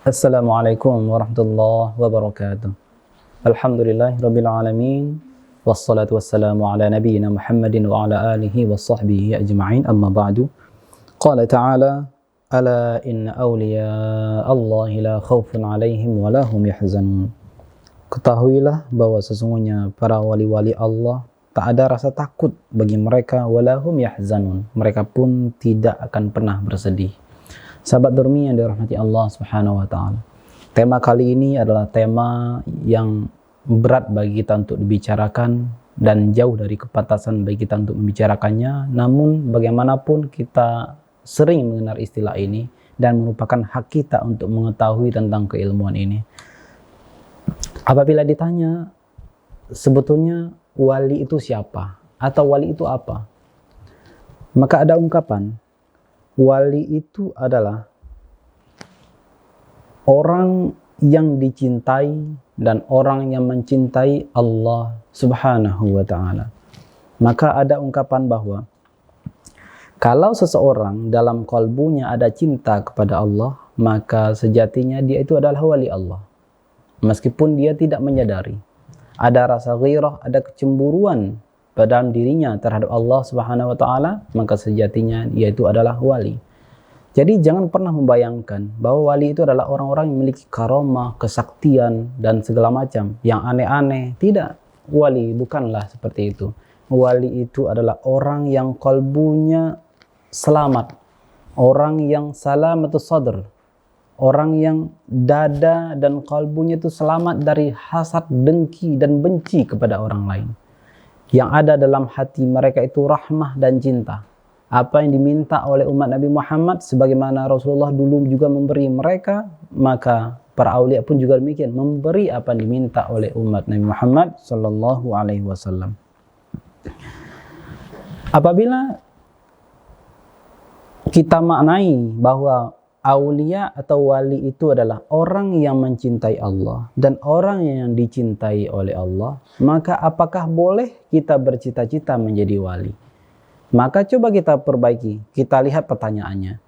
Assalamualaikum warahmatullahi wabarakatuh. Alhamdulillahirabbil alamin wassalatu wassalamu ala nabiyyina Muhammadin wa ala alihi wa sahbihi ajma'in. Amma ba'du. Qala ta'ala: Ala inna awliya Allahi la khaufun 'alaihim wa la hum yahzanun. Ketahuilah bahwa sesungguhnya para wali-wali Allah tak ada rasa takut bagi mereka, wa la hum yahzanun. Mereka pun tidak akan pernah bersedih. Sahabat Durmi yang dirahmati Allah Subhanahu wa taala. Tema kali ini adalah tema yang berat bagi kita untuk dibicarakan dan jauh dari kepantasan bagi kita untuk membicarakannya. Namun bagaimanapun kita sering mendengar istilah ini dan merupakan hak kita untuk mengetahui tentang keilmuan ini. Apabila ditanya sebetulnya wali itu siapa atau wali itu apa? Maka ada ungkapan, wali itu adalah orang yang dicintai dan orang yang mencintai Allah Subhanahu wa ta'ala. Maka ada ungkapan bahwa kalau seseorang dalam kalbunya ada cinta kepada Allah, maka sejatinya dia itu adalah wali Allah. Meskipun dia tidak menyadari. Ada rasa ghirah, ada kecemburuan pada dirinya terhadap Allah Subhanahu wa taala, maka sejatinya dia itu adalah wali. Jadi jangan pernah membayangkan bahwa wali itu adalah orang-orang yang memiliki karamah, kesaktian dan segala macam yang aneh-aneh. Tidak, wali bukanlah seperti itu. Wali itu adalah orang yang kalbunya selamat, orang yang salamatus sadr, orang yang dada dan kalbunya itu selamat dari hasad, dengki dan benci kepada orang lain. Yang ada dalam hati mereka itu rahmah dan cinta. Apa yang diminta oleh umat Nabi Muhammad, sebagaimana Rasulullah dulu juga memberi mereka, maka para aulia pun juga demikian, memberi apa yang diminta oleh umat Nabi Muhammad sallallahu alaihi wasallam. Apabila kita maknai bahwa aulia atau wali itu adalah orang yang mencintai Allah dan orang yang dicintai oleh Allah, maka apakah boleh kita bercita-cita menjadi wali? Maka coba kita perbaiki, kita lihat pertanyaannya.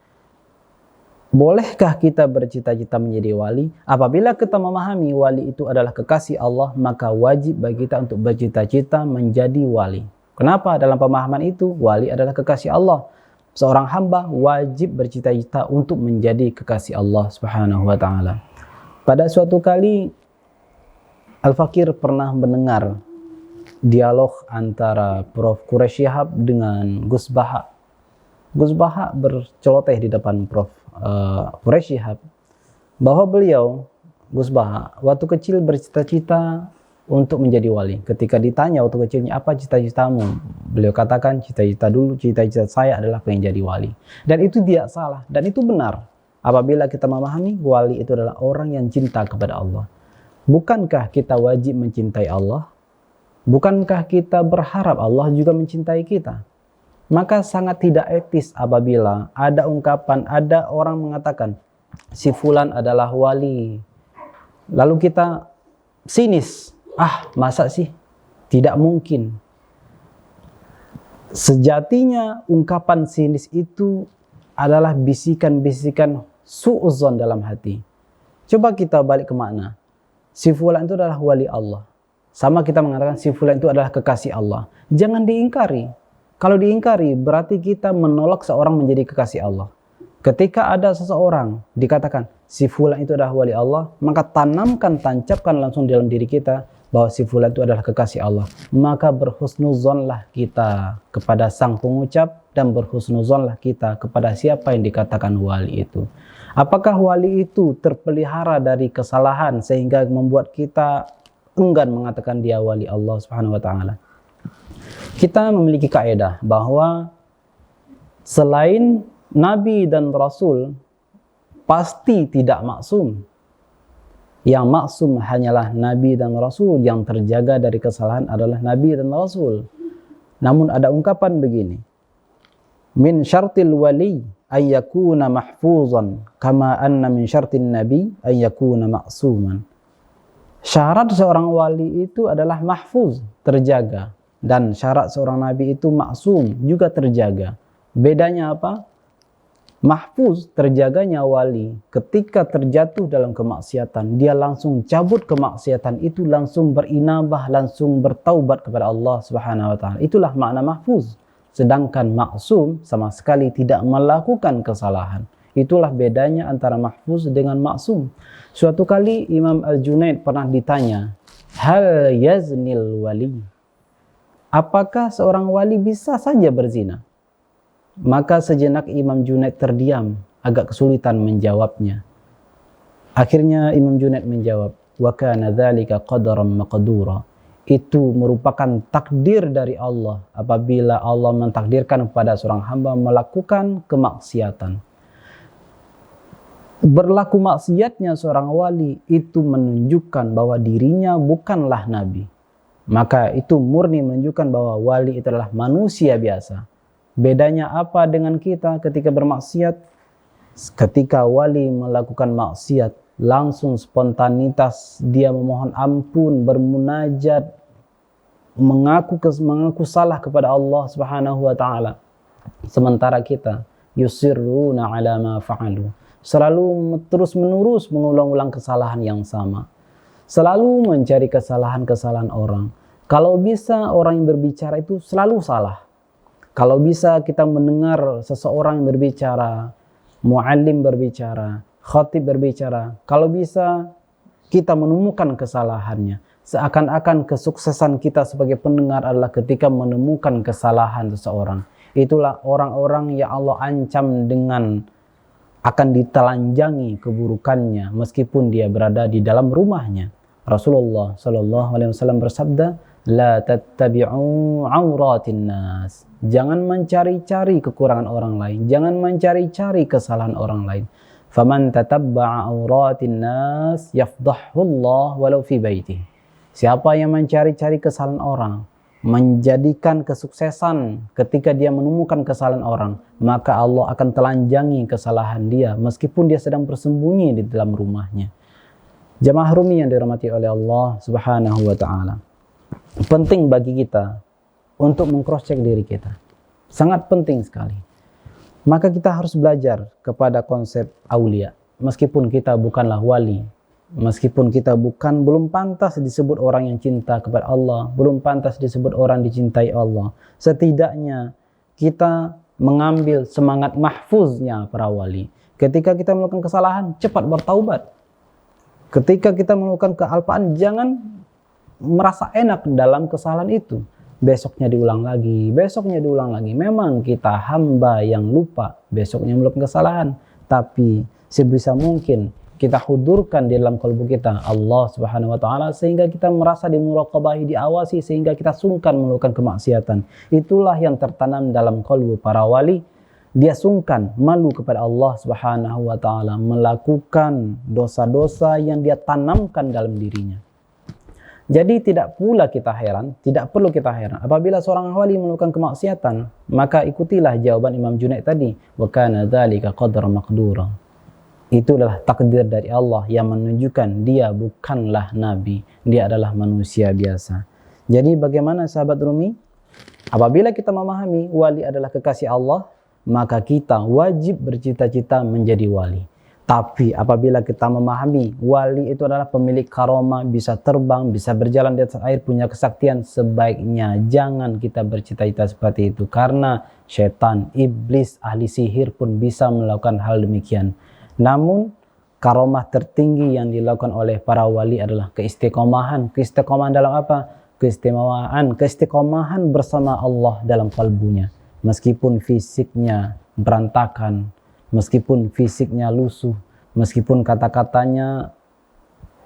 Bolehkah kita bercita-cita menjadi wali? Apabila kita memahami wali itu adalah kekasih Allah, maka wajib bagi kita untuk bercita-cita menjadi wali. Kenapa? Dalam pemahaman itu, wali adalah kekasih Allah. Seorang hamba wajib bercita-cita untuk menjadi kekasih Allah Subhanahu wa taala. Pada suatu kali Al-Fakir pernah mendengar dialog antara Prof. Quraish Shihab dengan Gus Baha. Gus Baha berceloteh di depan Prof. Quraish Shihab bahwa beliau, Gus Baha, waktu kecil bercita-cita untuk menjadi wali. Ketika ditanya waktu kecilnya apa cita-citamu, beliau katakan cita-cita saya adalah pengen jadi wali. Dan itu tidak salah dan itu benar. Apabila kita memahami wali itu adalah orang yang cinta kepada Allah. Bukankah kita wajib mencintai Allah? Bukankah kita berharap Allah juga mencintai kita? Maka sangat tidak etis apabila ada ungkapan, ada orang mengatakan si fulan adalah wali. Lalu kita sinis. Masa sih? Tidak mungkin. Sejatinya ungkapan sinis itu adalah bisikan-bisikan su'udzon dalam hati. Coba kita balik ke makna. Si fulan itu adalah wali Allah. Sama kita mengatakan si fulan itu adalah kekasih Allah. Jangan diingkari. Kalau diingkari berarti kita menolak seorang menjadi kekasih Allah. Ketika ada seseorang dikatakan si fulan itu adalah wali Allah, maka tancapkan langsung dalam diri kita bahwa si fulan itu adalah kekasih Allah. Maka berhusnuzonlah kita kepada sang pengucap dan berhusnuzonlah kita kepada siapa yang dikatakan wali itu. Apakah wali itu terpelihara dari kesalahan sehingga membuat kita enggan mengatakan dia wali Allah Subhanahu wa taala? Kita memiliki kaidah bahwa selain Nabi dan Rasul pasti tidak maksum. Yang maksum hanyalah Nabi dan Rasul. Yang terjaga dari kesalahan adalah Nabi dan Rasul. Namun ada ungkapan begini. Min syartil wali ayyakuna mahfuzan kama anna min syartin nabi ayyakuna ma'suman. Syarat seorang wali itu adalah mahfuz, terjaga. Dan syarat seorang nabi itu maksum, juga terjaga. Bedanya apa? Mahfuz, terjaganya wali, ketika terjatuh dalam kemaksiatan, dia langsung cabut kemaksiatan itu, langsung berinabah, langsung bertaubat kepada Allah Subhanahu wa taala. Itulah makna mahfuz. Sedangkan maksum sama sekali tidak melakukan kesalahan. Itulah bedanya antara mahfuz dengan maksum. Suatu kali Imam Al-Junaid pernah ditanya, "Hal yaznil wali?" Apakah seorang wali bisa saja berzina? Maka sejenak Imam Junaid terdiam, agak kesulitan menjawabnya. Akhirnya Imam Junaid menjawab, "Wa kana dzalika qadaran maqdura." Itu merupakan takdir dari Allah apabila Allah mentakdirkan kepada seorang hamba melakukan kemaksiatan. Berlaku maksiatnya seorang wali itu menunjukkan bahwa dirinya bukanlah nabi. Maka itu murni menunjukkan bahwa wali itu adalah manusia biasa. Bedanya apa dengan kita ketika bermaksiat? Ketika wali melakukan maksiat, langsung spontanitas dia memohon ampun, bermunajat, mengaku salah kepada Allah Subhanahu wa taala. Sementara kita yusirruna ala ma fa'alu, selalu terus-menerus mengulang-ulang kesalahan yang sama. Selalu mencari kesalahan-kesalahan orang. Kalau bisa orang yang berbicara itu selalu salah. Kalau bisa kita mendengar seseorang yang berbicara, muallim berbicara, khatib berbicara, kalau bisa kita menemukan kesalahannya. Seakan-akan kesuksesan kita sebagai pendengar adalah ketika menemukan kesalahan seseorang. Itulah orang-orang yang Allah ancam dengan akan ditelanjangi keburukannya meskipun dia berada di dalam rumahnya. Rasulullah SAW bersabda, "La tattabi'u auratin nas." Jangan mencari-cari kekurangan orang lain, jangan mencari-cari kesalahan orang lain. Faman tatabba'a auratin nas yafdahullah walau fi baitihi. Siapa yang mencari-cari kesalahan orang, menjadikan kesuksesan ketika dia menemukan kesalahan orang, maka Allah akan telanjangi kesalahan dia meskipun dia sedang bersembunyi di dalam rumahnya. Jamaah Rumi yang dirahmati oleh Allah Subhanahu wa taala. Penting bagi kita untuk meng-cross-check diri kita. Sangat penting sekali. Maka kita harus belajar kepada konsep aulia. Meskipun kita bukanlah wali, meskipun kita belum pantas disebut orang yang cinta kepada Allah, belum pantas disebut orang dicintai Allah, setidaknya kita mengambil semangat mahfuznya para wali. Ketika kita melakukan kesalahan, cepat bertaubat. Ketika kita melakukan kealpaan, jangan merasa enak dalam kesalahan itu. Besoknya diulang lagi, besoknya diulang lagi. Memang kita hamba yang lupa, besoknya melakukan kesalahan. Tapi sebisa mungkin kita hudurkan di dalam kalbu kita Allah Subhanahu wa taala sehingga kita merasa dimuraqabahi, diawasi, sehingga kita sungkan melakukan kemaksiatan. Itulah yang tertanam dalam kalbu para wali. Dia sungkan, malu kepada Allah Subhanahu wa taala melakukan dosa-dosa yang dia tanamkan dalam dirinya. Jadi tidak perlu kita heran apabila seorang wali melakukan kemaksiatan, maka ikutilah jawaban Imam Junaid tadi, wa kana dzalika qadar maqdura. Itu adalah takdir dari Allah yang menunjukkan dia bukanlah nabi, dia adalah manusia biasa. Jadi bagaimana sahabat Rumi? Apabila kita memahami wali adalah kekasih Allah, maka kita wajib bercita-cita menjadi wali. Tapi apabila kita memahami wali itu adalah pemilik karomah, bisa terbang, bisa berjalan di atas air, punya kesaktian, sebaiknya jangan kita bercita-cita seperti itu. Karena setan, iblis, ahli sihir pun bisa melakukan hal demikian. Namun karomah tertinggi yang dilakukan oleh para wali adalah keistiqomahan. Keistiqomahan dalam apa? Keistiqomahan bersama Allah dalam kalbunya. Meskipun fisiknya berantakan, meskipun fisiknya lusuh, meskipun kata-katanya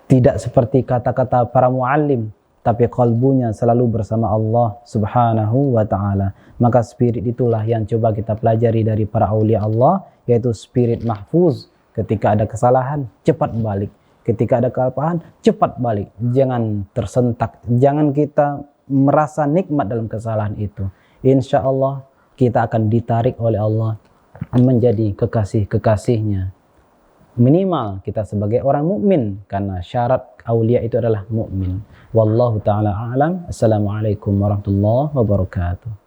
tidak seperti kata-kata para muallim, tapi kalbunya selalu bersama Allah Subhanahu wa ta'ala. Maka spirit itulah yang coba kita pelajari dari para aulia Allah, yaitu spirit mahfuz. Ketika ada kesalahan, cepat balik. Ketika ada kealpaan, cepat balik. Jangan tersentak, jangan kita merasa nikmat dalam kesalahan itu. Insya Allah kita akan ditarik oleh Allah menjadi kekasih-kekasihnya. Minimal kita sebagai orang mukmin, karena syarat aulia itu adalah mukmin. Wallahu taala a'lam. Assalamualaikum warahmatullahi wabarakatuh.